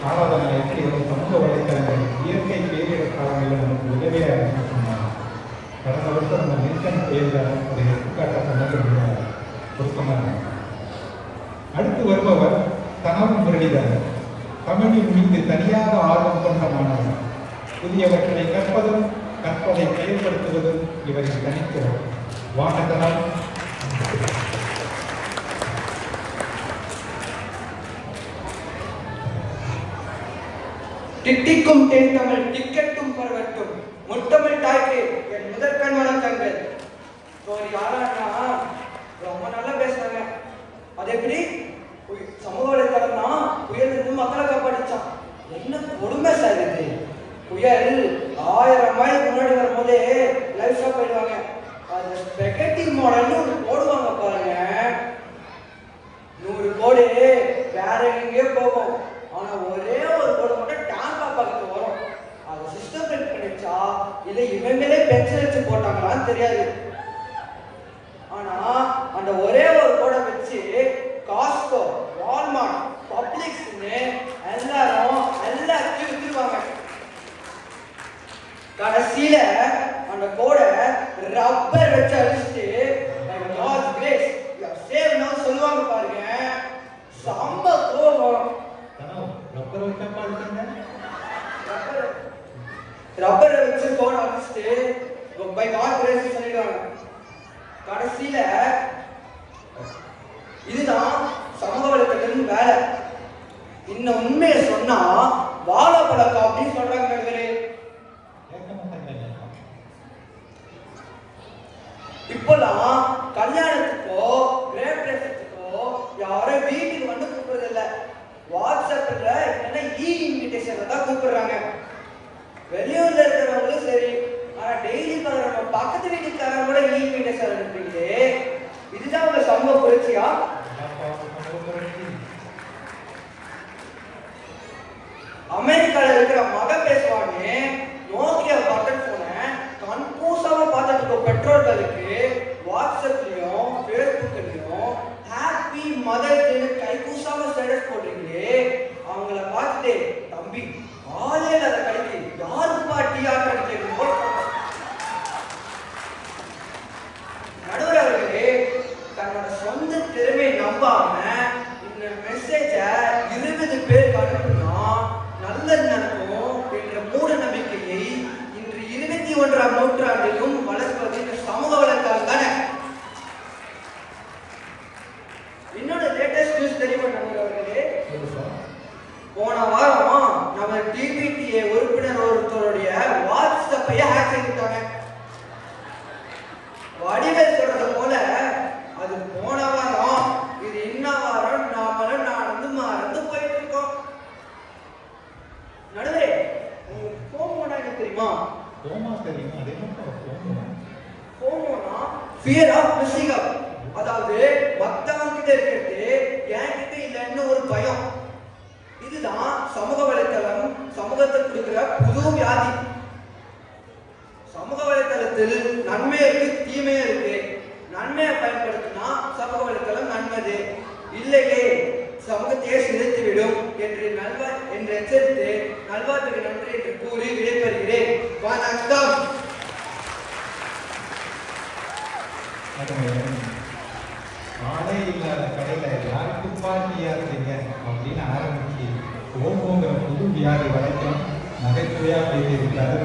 ஆராதனை எப்படி ஒரு சமூக வலைத்தளங்கள் இயற்கை பேரிடர் காலங்களில் நமக்கு உதவியாக இருக்குன்னு சொன்னாங்க. கடந்த வருஷம் நம்ம மில்டன் புயலில் ஒரு எடுத்துக்காட்டாக சொன்னது பொருத்தமாக. அடுத்து வருபவர் தனவு முரளிதரன். தமிழின் மீது தனியாக ஆர்வம் கொண்ட மாணவர். புதியவற்றை கற்பதும் கற்பதை செயல்படுத்துவதும் இவரின் தனித்துவம். வானதனால் திட்டிக்கும் தேன் தமிழ் டிக்கெட்டும் பரவட்டும் முத்தமிழ் தாய்க்கு என் முதற்கண் வணக்கங்கள். ஒரு யாரானா ரொம்ப நல்லா பேசுறாங்க. அது எப்படி சமூக வலைத்தளம் தான் புயல் இருந்து மக்களை காப்பாடிச்சான். என்ன கொடுமை சார் இது. புயல் 1000 மைல் முன்னாடி வரும்போதே லைஃப் ஸ்டாப் போயிடுவாங்க. அது ஸ்பெகட்டிவ் மாடல்னு ஒன்று போடுவாங்க பாருங்க. 100 கோடி வேற எங்கேயோ போகும். ஆனா ஒரே ஒரு கோடு மட்டும் டேம்பா பக்கத்து வரும். அது சிஸ்டம் பிரிண்ட் பண்ணிச்சா இல்லை இவங்களே பென்சில் வச்சு போட்டாங்களான்னு தெரியாது. ஆனா அந்த ஒரே ஒரு கோடை வச்சு காஸ்கோ, வால்மார்ட், பப்ளிக்ஸ்னு எல்லாத்தையும் வித்துருவாங்க. கடைசியில அந்த கோடை ரப்பர் வச்சு அழிச்சிட்டு God's grace you are save now சொல்லுவாங்க பாருங்க. சம்ப கோபம். ரப்பரை வச்சு கோடை அழிச்சிட்டு பை காட் கிரேஸ் சொல்லிடுவாங்க. கடைசியில இதுதான் சமூக வலைத்தளத்தின் வேலை. இன்னும் உண்மையை சொன்னா வாழைப்பழக்கம் அப்படின்னு சொல்றாங்க. இப்பெல்லாம் கல்யாணத்துக்கோ கிரேப்ரேசத்துக்கோ யாரும் வீட்டுக்கு வந்து கூப்பிடுறது இல்லை. வாட்ஸ்அப்ல இல்லைன்னா இன்விடேஷன்ல தான் கூப்பிடுறாங்க. வெளியூர்ல இருக்கிறவங்களும் சரி. ஆனா டெய்லி நம்ம பக்கத்து வீட்டுக்காரங்க கூட இன்விடேஷன் அனுப்புறீங்களே, இதுதான் உங்க சமூக புரட்சியா? அமெரிக்கால இருக்கிற மகன் பேசுவாங்க. நோக்கியா பட்டன் போனை கன்ஃபியூஸாக பார்த்துட்டு இருக்க பெற்றோர்களுக்கு வாட்ஸ்அப்லயும் ஃபேஸ்புக்லயும் ஹாப்பி மதர்ஸ் டே கைகூசாம ஸ்டேட்டஸ் போடுறீங்களே, அவங்கள பார்த்துட்டு தம்பி ஆலையில அதை கழிக்கு யாருக்கு பாட்டியா கிடைக்க நடுவர் அவர்களே தன்னோட சொந்த திறமையை நம்பாம இந்த மெசேஜ 20 பேருக்கு அனுப்புனா நல்லது நடக்கும் என்ற மூட நம்பிக்கையை இன்று 21ஆம் நூற்றாண்டிலும் வளர்ப்பது இந்த சமூக வலைத்தளம் தானே. இன்னொரு லேட்டஸ்ட் நியூஸ் தெரியும் நடுவர் அவர்களே. போன வாரம் நம்ம டிபிடிஏ உறுப்பினர் ஒருத்தருடைய வாட்ஸ்அப்பையே ஹேக் செய்துட்டாங்க. வடிவேல் சொல்றது போல அது போன வாரம், இது இன்ன வாரம் நாமளும் மறந்து போயிட்டு இருக்கோம். நடுவே உங்களுக்கு போமோனா என்ன தெரியுமா? போமோனா ஃபியர் ஆஃப் மிஸ்ஸிங் அவுட். அதாவது மத்தவங்க கிட்ட இருக்கிறது என்கிட்ட இல்லைன்னு ஒரு பயம். இதுதான் சமூக வலைத்தளம் சமூகத்துக்கு கொடுக்கிற புது வியாதி. சமூக வலைத்தளத்தில் நன்மை இருக்கு, தீமையும் இருக்கு. நன்மையை பயன்படுத்தினா சமூக வலைத்தளம் நன்மது, இல்லையே சமூகத்தையே சிதைத்துவிடும் என்று எச்சரித்து நல்வாழ்த்துக்கு நன்றி என்று கூறி விடைபெறுகிறேன். வணக்கம். ஆடை இல்லாத கடையில யாருக்கு பாட்டியா இருக்கீங்க அப்படின்னு ஆரம்பிச்சு ஓங்கோங்கிற புது வியாதி வரைக்கும் நகைச்சுவையா பேசியிருக்காரு.